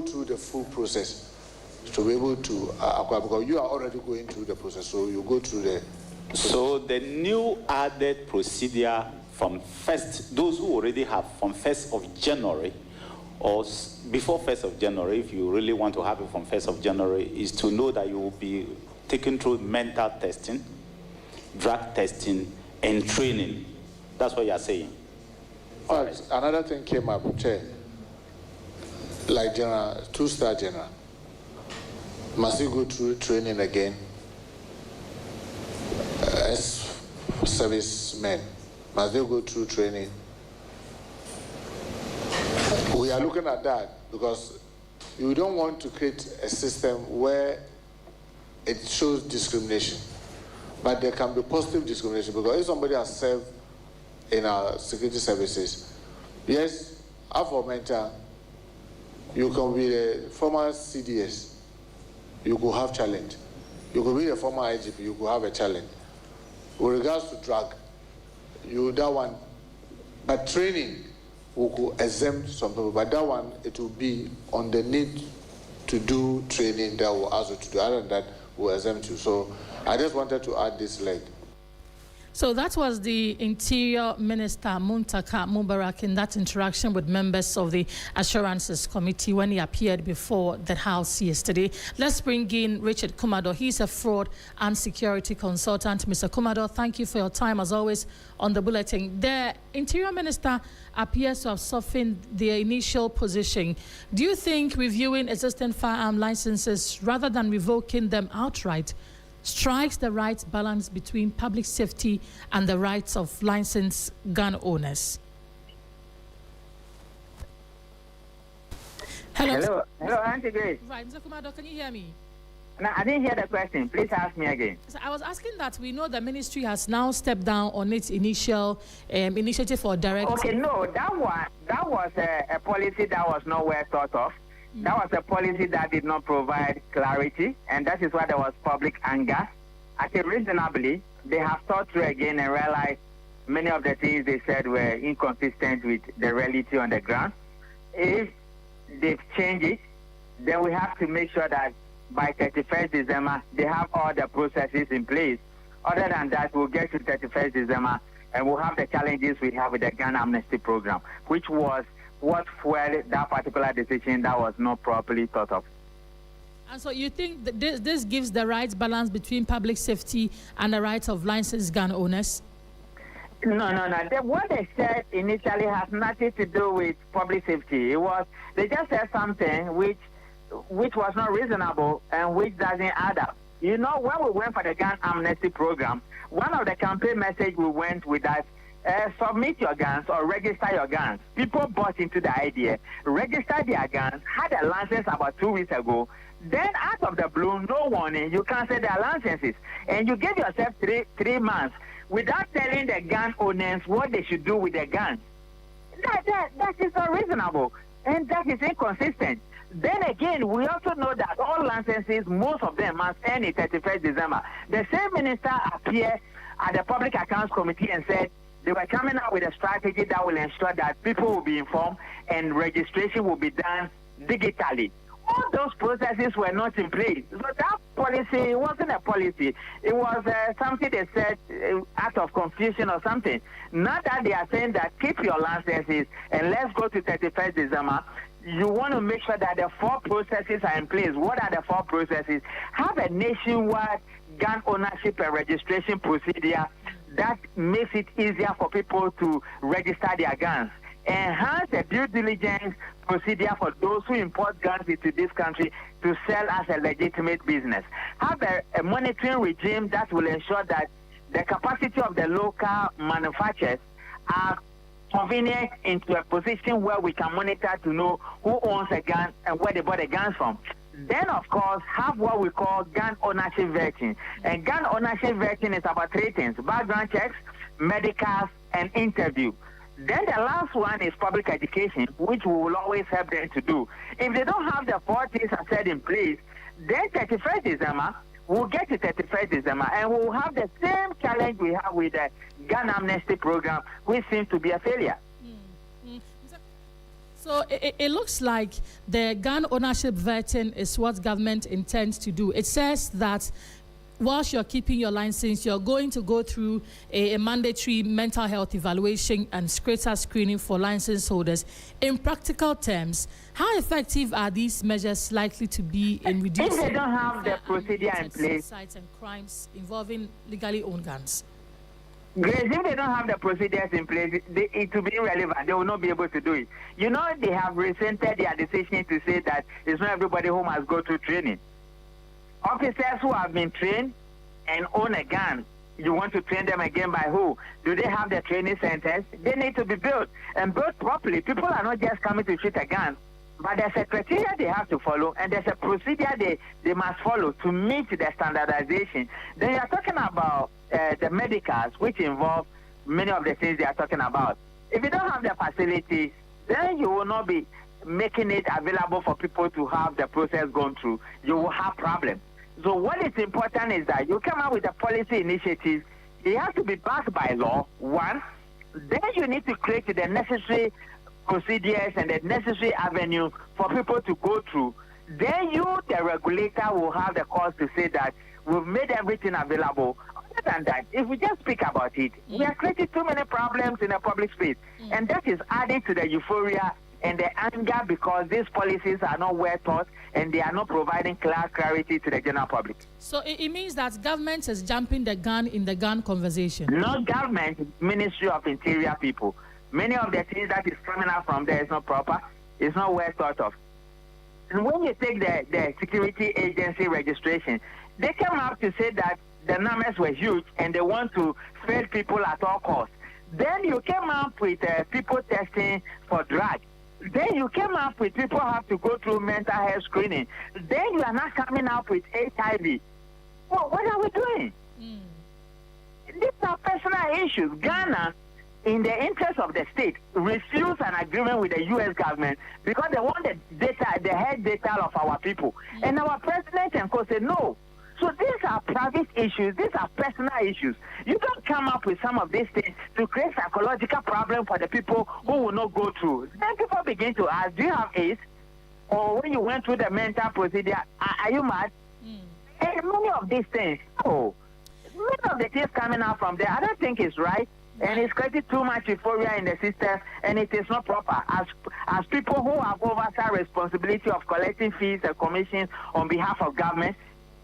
go through the full process to be able to acquire, because you are already going through the process, so you go through the... So the new added procedure from those who already have from 1st of January, or before 1st of January, if you really want to have it from 1st of January, is to know that you will be taken through mental testing, drug testing, and training. That's what you are saying. But right. Another thing came up, like general, 2-star general. Must you go through training again? As servicemen, must they go through training? We are looking at that because you don't want to create a system where it shows discrimination. But there can be positive discrimination, because if somebody has served in our security services, yes, aforementioned, you can be the former CDS, you could have challenge. You could be the former IGP, you could have a challenge. With regards to drug, that one, but training, we could exempt some people, but that one, it will be on the need to do training that will ask you to do. Other than that, we'll exempt you. So I just wanted to add this leg. So that was the Interior Minister Muntaka Mubarak in that interaction with members of the Assurances Committee when he appeared before the House yesterday. Let's bring in Richard Kumado. He's a fraud and security consultant. Mr. Kumado, thank you for your time as always on the bulletin. The Interior Minister appears to have softened the initial position. Do you think reviewing existing firearm licenses rather than revoking them outright strikes the right balance between public safety and the rights of licensed gun owners? Hello, Auntie Grace. Right, Mr. Kumado, can you hear me? No, I didn't hear the question. Please ask me again. So I was asking that we know the ministry has now stepped down on its initial initiative for direct... Okay, no, that was a policy that was not well thought of. That was a policy that did not provide clarity, and that is why there was public anger. I think reasonably, they have thought through again and realized many of the things they said were inconsistent with the reality on the ground. If they've changed it, then we have to make sure that by 31st December, they have all the processes in place. Other than that, we'll get to 31st December, and we'll have the challenges we have with the gun amnesty program, which was what fueled that particular decision that was not properly thought of. And so you think that this gives the right balance between public safety and the rights of licensed gun owners? No. What they said initially has nothing to do with public safety. They just said something which was not reasonable and which doesn't add up. You know, when we went for the gun amnesty program, one of the campaign message we went with that, submit your guns or register your guns. People bought into the idea, registered their guns, had a license about 2 weeks ago. Then out of the blue, no warning, you cancel their licenses. And you give yourself three months without telling the gun owners what they should do with their guns. That is not reasonable. And that is inconsistent. Then again, we also know that all licenses, most of them must end in 31st December. The same minister appeared at the Public Accounts Committee and said they were coming out with a strategy that will ensure that people will be informed and registration will be done digitally. All those processes were not in place. So that policy, it wasn't a policy. It was something they said out of confusion or something. Not that they are saying that keep your licenses and let's go to 31st December. You want to make sure that the 4 processes are in place. What are the 4 processes? Have a nationwide gun ownership and registration procedure that makes it easier for people to register their guns. Enhance the due diligence procedure for those who import guns into this country to sell as a legitimate business. Have a monitoring regime that will ensure that the capacity of the local manufacturers are convenient into a position where we can monitor to know who owns a gun and where they bought the guns from. Then, of course, have what we call gun ownership vetting. And gun ownership vetting is about 3 things: background checks, medicals, and interview. Then the last one is public education, which we will always help them to do. If they don't have the 4 things I said in place, then 31st December, we'll get to 31st December, and we'll have the same challenge we have with the gun amnesty program, which seems to be a failure. So it looks like the gun ownership vetting is what government intends to do. It says that whilst you're keeping your license, you're going to go through a mandatory mental health evaluation and greater screening for license holders. In practical terms, how effective are these measures likely to be in reducing if they don't have the procedure in place, suicides and crimes involving legally owned guns? Grace, if they don't have the procedures in place, it will be irrelevant. They will not be able to do it. You know, they have resented their decision to say that it's not everybody who must go through training. Officers who have been trained and own a gun, you want to train them again by who? Do they have the training centers? They need to be built and built properly. People are not just coming to shoot a gun, but there's a criteria they have to follow, and there's a procedure they must follow to meet the standardization. Then you're talking about the medicals, which involve many of the things they are talking about. If you don't have the facilities, then you will not be making it available for people to have the process gone through. You will have problems. So what is important is that you come up with a policy initiative. It has to be backed by law, one. Then you need to create the necessary procedures and the necessary avenue for people to go through. Then you, the regulator, will have the cause to say that we've made everything available. Other than that, if we just speak about it, we are creating too many problems in the public space. And that is adding to the euphoria and the anger because these policies are not well thought and they are not providing clarity to the general public. So it means that government is jumping the gun in the gun conversation. Not government, Ministry of Interior people. Many of the things that is coming out from there is not proper. It's not well thought of. And when you take the security agency registration, they came out to say that the numbers were huge and they want to fail people at all costs. Then you came up with people testing for drugs. Then you came up with people have to go through mental health screening. Then you are not coming up with HIV. Well, what are we doing? These are personal issues. Ghana, in the interest of the state, refused an agreement with the U.S. government because they want the data, the head data of our people. And our president and co said no. So these are private issues. These are personal issues. You don't come up with some of these things to create psychological problem for the people who will not go through. Then people begin to ask, do you have AIDS? Or when you went through the mental procedure, are you mad? And many of these things, many of the things coming out from there, I don't think it's right. And it's created too much euphoria in the system, and it is not proper. As people who have oversight responsibility of collecting fees and commissions on behalf of government,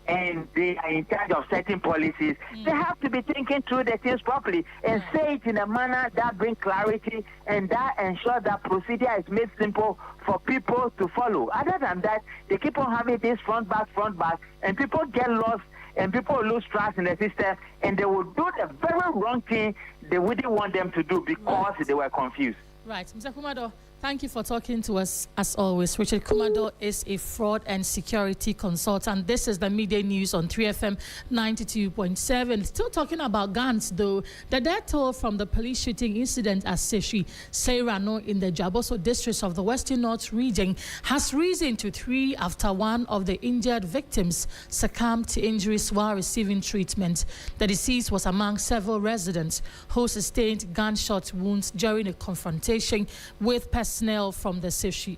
and they are in charge of certain policies, they have to be thinking through the things properly and say it in a manner that brings clarity and that ensures that procedure is made simple for people to follow. Other than that, they keep on having this front back, and people get lost and people lose trust in the system, and they will do the very wrong thing they wouldn't want them to do because they were confused. Right. Mr. Kumado, thank you for talking to us as always. Richard Kumado is a fraud and security consultant. This is the midday news on 3FM 92.7. Still talking about guns, though. The death toll from the police shooting incident at Seshi, Seirano in the Jaboso district of the Western North region has risen to 3 after one of the injured victims succumbed to injuries while receiving treatment. The deceased was among several residents who sustained gunshot wounds during a confrontation with personnel from the Seshi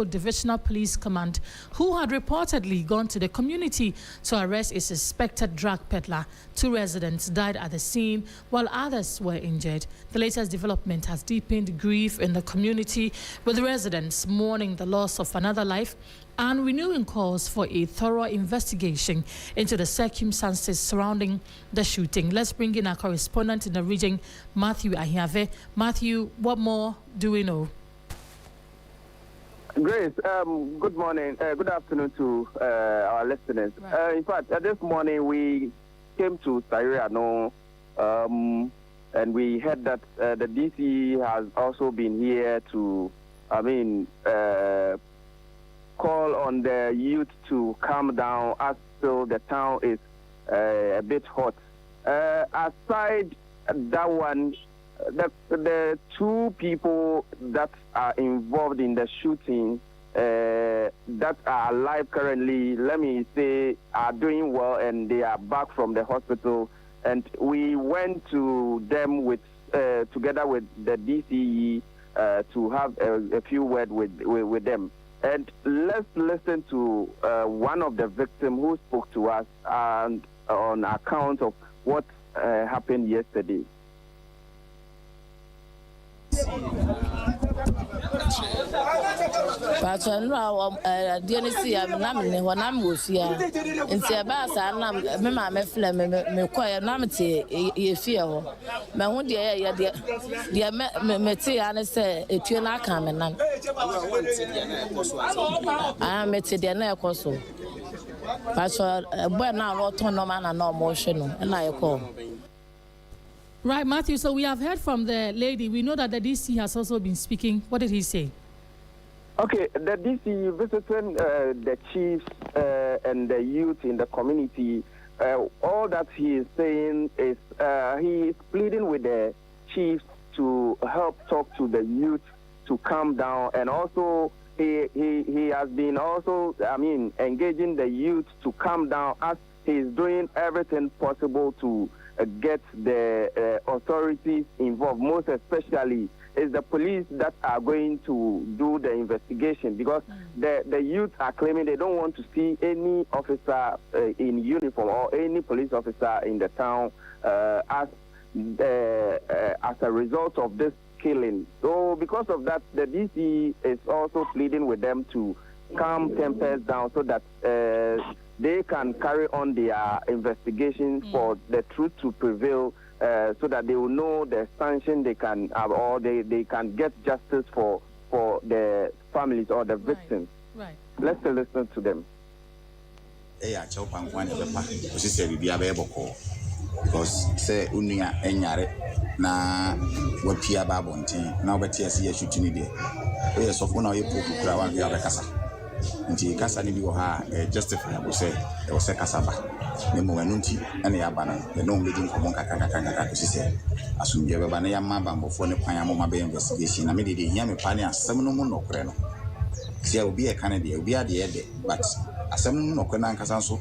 Divisional Police Command, who had reportedly gone to the community to arrest a suspected drug peddler. 2 residents died at the scene, while others were injured. The latest development has deepened grief in the community, with residents mourning the loss of another life and renewing calls for a thorough investigation into the circumstances surrounding the shooting. Let's bring in our correspondent in the region, Matthew Ahyave. Matthew, what more do we know? Grace, good morning, good afternoon to our listeners. Right. In fact, this morning we came to Seirano, and we heard that the DC has also been here to, call on the youth to calm down as still the town is a bit hot. Aside that one, the 2 people that are involved in the shooting that are alive currently, let me say, are doing well and they are back from the hospital. And we went to them with together with the DCE to have a few words with them. And let's listen to one of the victims who spoke to us and on account of what happened yesterday. Right, Matthew, so we have heard from the lady. We know that the DC has also been speaking. What did he say? Okay, the DC visiting the chiefs and the youth in the community. All that he is saying is he is pleading with the chiefs to help talk to the youth to calm down, and also he has been also, engaging the youth to calm down as he is doing everything possible to get the authorities involved. Most especially is the police that are going to do the investigation, because the youth are claiming they don't want to see any officer in uniform or any police officer in the town as a result of this killing. So because of that, the DC is also pleading with them to calm tempers down so that they can carry on their investigation for the truth to prevail, so that they will know the sanction they can have, or they can get justice for the families or the victims. Right. Let's listen to them. Because say unia enyare na wapia babontin na obeti ase shooting dey e so fo na ye poku kura wa ga kasa nti kasa ni bi wo ha justifiable say e wo se kasa ba ne mo wanu nti ene ya ba na e no ngedi nkomo kaka ko sise asumje be ba na ya ma bambofo ne kwan amoma be investigation na me de hia me pa ne asem no mu nokore no sia obi e kan de obi ade e de but asem no nokore na nkasa so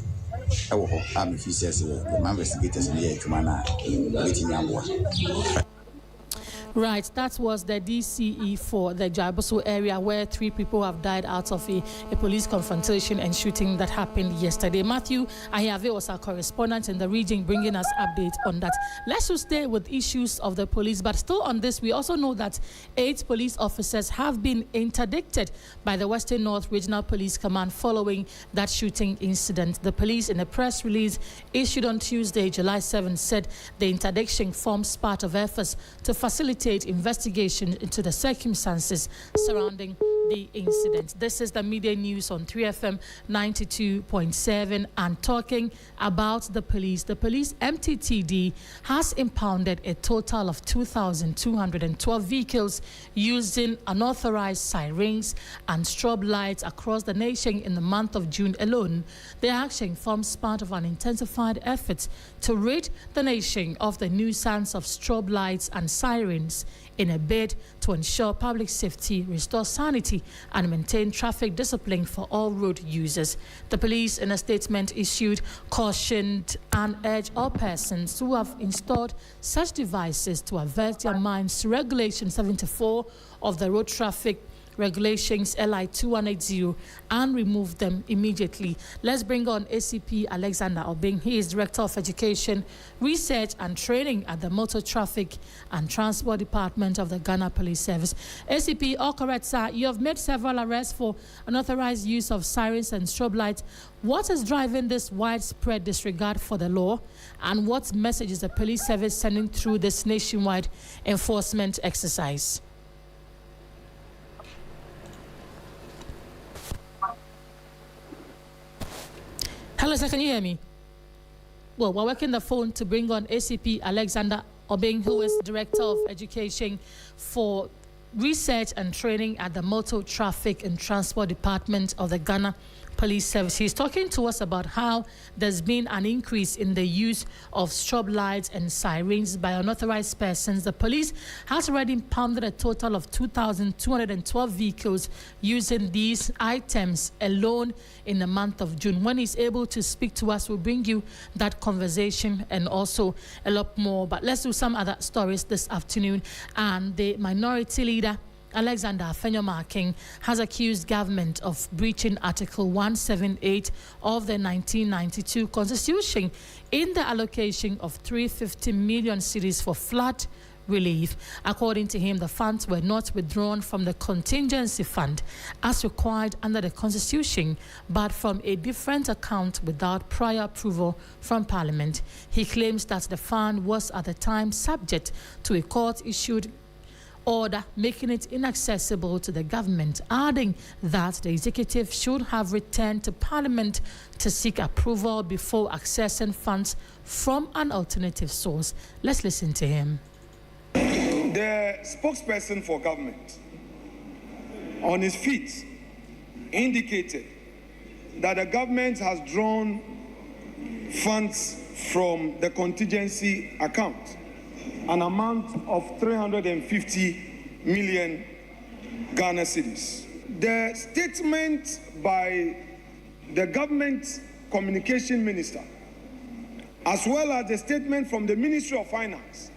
Right, that was the DCE for the Jaboso area, where 3 people have died out of a police confrontation and shooting that happened yesterday. Matthew Ayave was our correspondent in the region, bringing us updates on that. Let's just stay with issues of the police, but still on this, we also know that 8 police officers have been interdicted by the Western North Regional Police Command following that shooting incident. The police, in a press release issued on Tuesday, July 7, said the interdiction forms part of efforts to facilitate investigation into the circumstances surrounding the incident. This is the media news on 3FM 92.7, and talking about the police. The police MTTD has impounded a total of 2,212 vehicles using unauthorized sirens and strobe lights across the nation in the month of June alone. The action forms part of an intensified effort to rid the nation of the nuisance of strobe lights and sirens in a bid to ensure public safety, restore sanity, and maintain traffic discipline for all road users. The police, in a statement issued, cautioned and urged all persons who have installed such devices to avert their minds to Regulation 74 of the Road Traffic Regulations LI 2180 and remove them immediately. Let's bring on ACP Alexander Obeng. He is Director of Education, Research and Training at the Motor Traffic and Transport Department of the Ghana Police Service. ACP, all correct, sir. You have made several arrests for unauthorized use of sirens and strobe lights. What is driving this widespread disregard for the law, and what message is the police service sending through this nationwide enforcement exercise? Hello, sir, can you hear me? Well, we're working the phone to bring on ACP Alexander Obeng, who is Director of Education for Research and Training at the Motor Traffic and Transport Department of the Ghana Police Service. He's talking to us about how there's been an increase in the use of strobe lights and sirens by unauthorized persons. The police has already impounded a total of 2,212 vehicles using these items alone in the month of June. When he's able to speak to us, we'll bring you that conversation and also a lot more. But let's do some other stories this afternoon. And the minority leader Alexander Hammoah has accused government of breaching Article 178 of the 1992 Constitution in the allocation of 350 million cedis for flood relief. According to him, the funds were not withdrawn from the contingency fund as required under the Constitution, but from a different account without prior approval from Parliament. He claims that the fund was at the time subject to a court-issued order making it inaccessible to the government, adding that the executive should have returned to Parliament to seek approval before accessing funds from an alternative source. Let's listen to him. The spokesperson for government on his feet indicated that the government has drawn funds from the contingency account, an amount of 350 million Ghana cedis. The statement by the government communication minister, as well as the statement from the Ministry of Finance,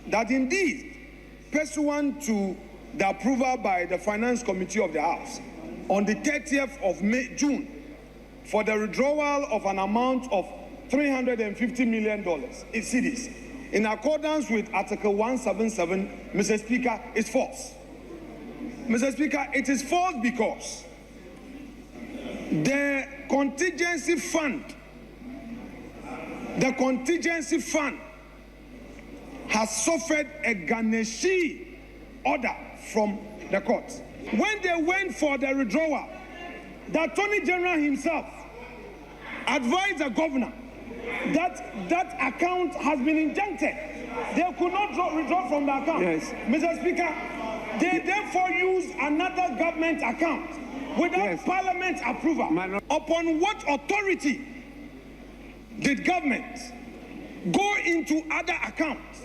that indeed, pursuant to the approval by the Finance Committee of the House on the 30th of June for the withdrawal of an amount of $350 million in cedis, in accordance with Article 177, Mr. Speaker, is false. Mr. Speaker, it is false because the contingency fund has suffered a garnishee order from the court. When they went for the withdrawal, the Attorney General himself advised the governor that account has been injuncted. They could not withdraw from the account. Yes. Mr. Speaker, they therefore used another government account without Parliament approval. Upon what authority did government go into other accounts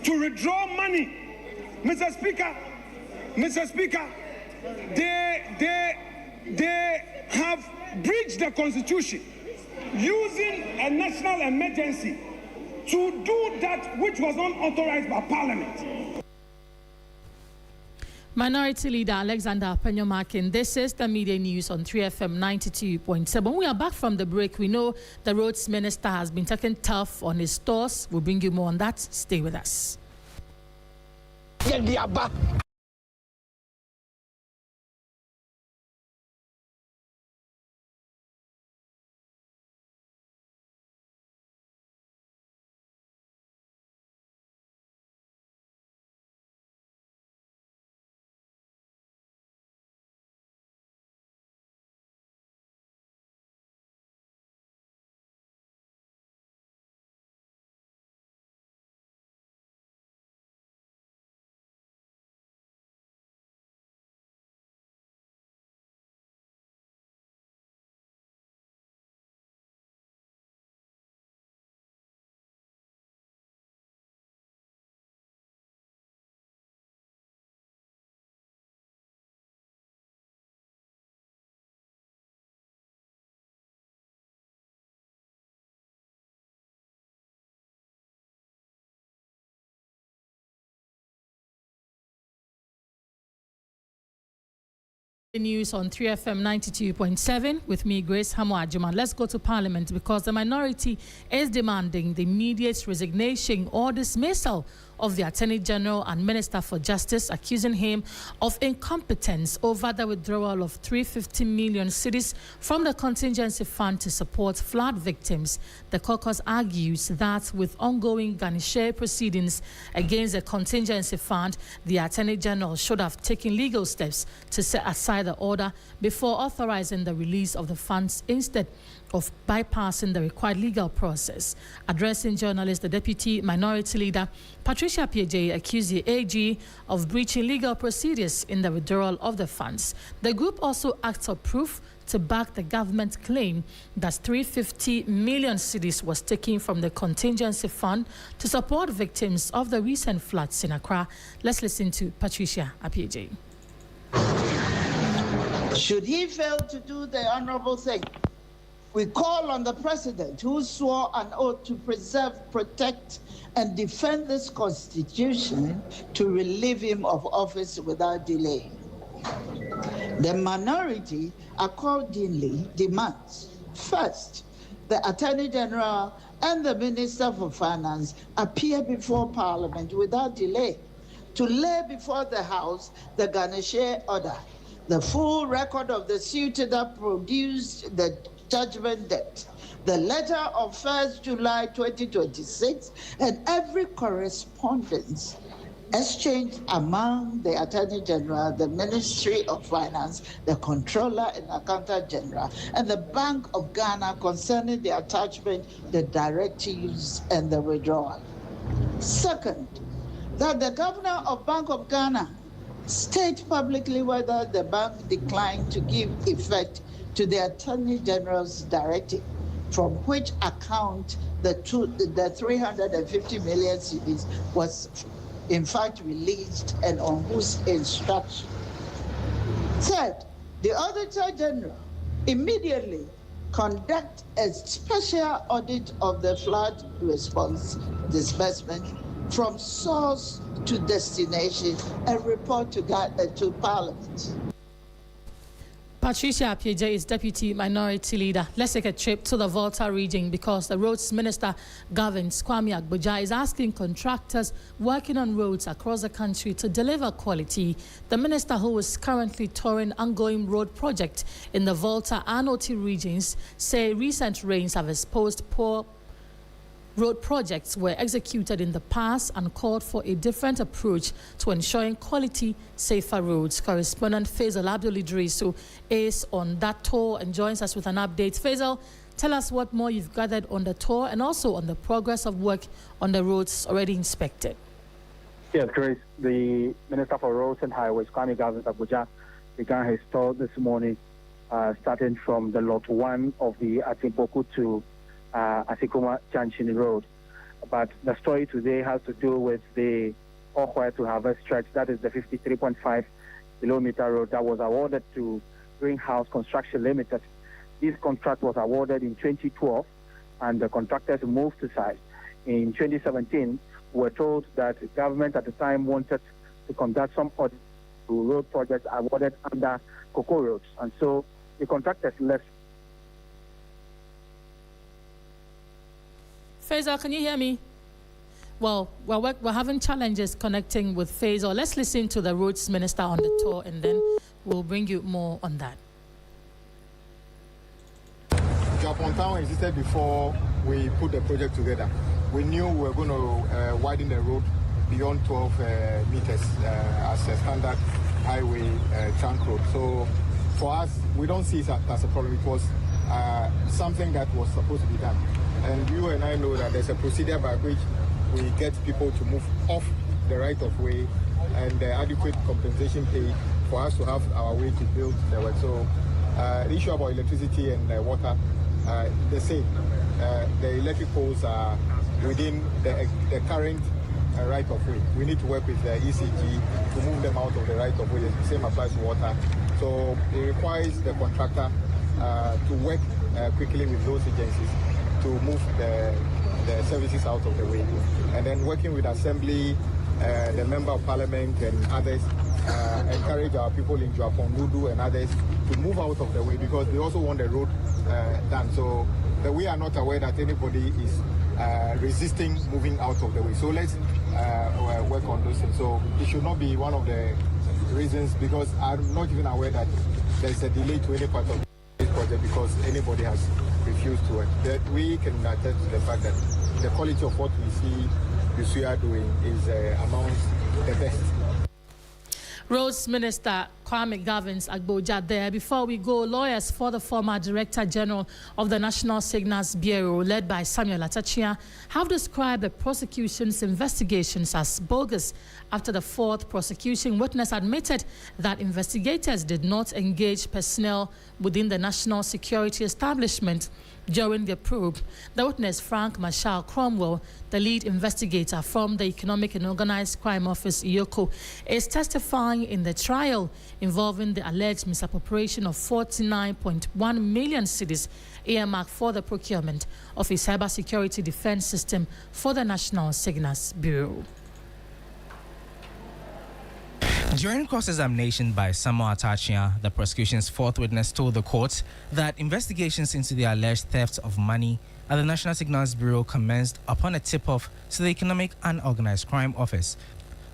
to withdraw money? Mr. Speaker, they have breached the Constitution using a national emergency to do that which was not authorized by Parliament. Minority Leader Alexander Hammoah. This is the media news on 3FM 92.7. We are back from the break. We know the Roads Minister has been taking tough on his stores. We'll bring you more on that. Stay with us. News on 3FM 92.7 with me, Grace Hammoah Agyemang. Let's go to Parliament because the minority is demanding the immediate resignation or dismissal of the Attorney General and Minister for Justice, accusing him of incompetence over the withdrawal of 350 million cedis from the contingency fund to support flood victims. The caucus argues that with ongoing garnishee proceedings against the contingency fund, the Attorney General should have taken legal steps to set aside the order before authorizing the release of the funds instead of bypassing the required legal process. Addressing journalists, the Deputy Minority Leader, Beatrice Adu, accused the AG of breaching legal procedures in the withdrawal of the funds. The group also asked for proof to back the government's claim that 350 million cedis was taken from the contingency fund to support victims of the recent floods in Accra. Let's listen to Beatrice Adu. Should he fail to do the honorable thing, We call on the President, who swore an oath to preserve, protect, and defend this Constitution, to relieve him of office without delay. The minority accordingly demands, first, the Attorney General and the Minister for Finance appear before Parliament without delay to lay before the House the garniture order, the full record of the suit that produced the judgment debt, the letter of 1st July 2026, and every correspondence exchanged among the Attorney General, the Ministry of Finance, the Controller and Accountant General, and the Bank of Ghana concerning the attachment, the directives, and the withdrawal. Second, that the Governor of Bank of Ghana state publicly whether the bank declined to give effect to the Attorney General's directive, from which account the 350 million cedis was in fact released, and on whose instruction. Third, the Auditor General immediately conduct a special audit of the flood response disbursement from source to destination and report to Parliament. Beatrice Adu is Deputy Minority Leader. Let's take a trip to the Volta region because the Roads Minister governs Kwame Agyemang is asking contractors working on roads across the country to deliver quality. The minister, who is currently touring ongoing road project in the Volta and Oti regions, say recent rains have exposed poor road projects were executed in the past and called for a different approach to ensuring quality, safer roads. Correspondent Faisal Abdul-Idrisu is on that tour and joins us with an update. Faisal, tell us what more you've gathered on the tour and also on the progress of work on the roads already inspected. Yes, Grace. The Minister for Roads and Highways, Kwame Agyemang, began his tour this morning, starting from the Lot 1 of the Atimpoku to Asikuma Junction Road. But the story today has to do with the Hammoah to Harvest stretch. That is the 53.5 kilometer road that was awarded to Greenhouse Construction Limited. This contract was awarded in 2012 and the contractors moved to site. In 2017, we were told that the government at the time wanted to conduct some audit to road projects awarded under Cocoa Roads. And so the contractors left. Faisal, can you hear me? Well, we're having challenges connecting with Faisal. Let's listen to the Roads Minister on the tour and then we'll bring you more on that. Japan Town existed before we put the project together. We knew we were going to widen the road beyond 12 meters as a standard highway trunk road. So for us, we don't see it as a problem. It was something that was supposed to be done. And you and I know that there's a procedure by which we get people to move off the right of way and the adequate compensation paid for us to have our way to build the work. So the issue about electricity and water, the same. The electric poles are within the current right of way. We need to work with the ECG to move them out of the right of way. The same applies to water. So it requires the contractor to work quickly with those agencies to move the services out of the way. And then working with Assembly, the Member of Parliament and others, encourage our people in Japan, Nudu and others to move out of the way because they also want the road done. So we are not aware that anybody is resisting moving out of the way. So let's work on those things. So it should not be one of the reasons because I'm not even aware that there's a delay to any part of this project because anybody has refused to work. That we can attest to the fact that the quality of what we see we are doing is amongst the best. Roads Minister Kwame Agyemang there. Before we go, lawyers for the former Director General of the National Signals Bureau, led by Samuel Atachia, have described the prosecution's investigations as bogus after the fourth prosecution witness admitted that investigators did not engage personnel within the national security establishment during the probe. The witness, Frank Marshall Cromwell, the lead investigator from the Economic and Organized Crime Office, EOCO, is testifying in the trial involving the alleged misappropriation of 49.1 million cedis earmarked for the procurement of a cybersecurity defense system for the National Signals Bureau. During cross-examination by Hammoah, the prosecution's fourth witness told the court that investigations into the alleged theft of money at the National Signals Bureau commenced upon a tip-off to the Economic and Organized Crime Office.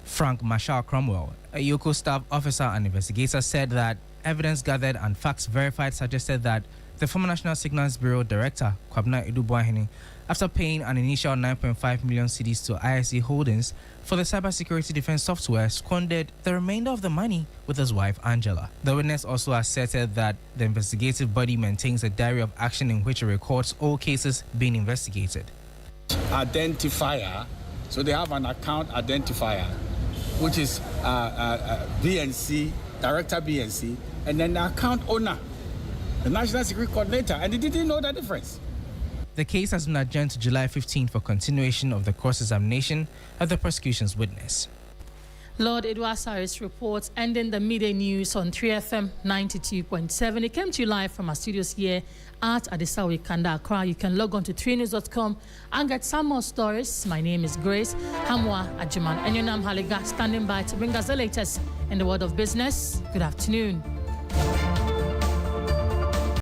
Frank Marshall Cromwell, a Yoko staff officer and investigator, said that evidence gathered and facts verified suggested that the former National Signals Bureau Director, Kwabena Adu, after paying an initial 9.5 million cedis to ISE Holdings for the cybersecurity defense software, squandered the remainder of the money with his wife, Angela. The witness also asserted that the investigative body maintains a diary of action in which it records all cases being investigated. Identifier, so they have an account identifier, which is BNC, Director BNC, and then the account owner, the National Security Coordinator, and they didn't know the difference. The case has been adjourned to July 15 for continuation of the cross-examination of the prosecution's witness. Lord Edward Cyrus reports ending the midday news on 3FM 92.7. It came to you live from our studios here at Adesawe Kanda, Accra. You can log on to 3news.com and get some more stories. My name is Grace Hammoah Agyemang and Yonam Haliga standing by to bring us the latest in the world of business. Good afternoon.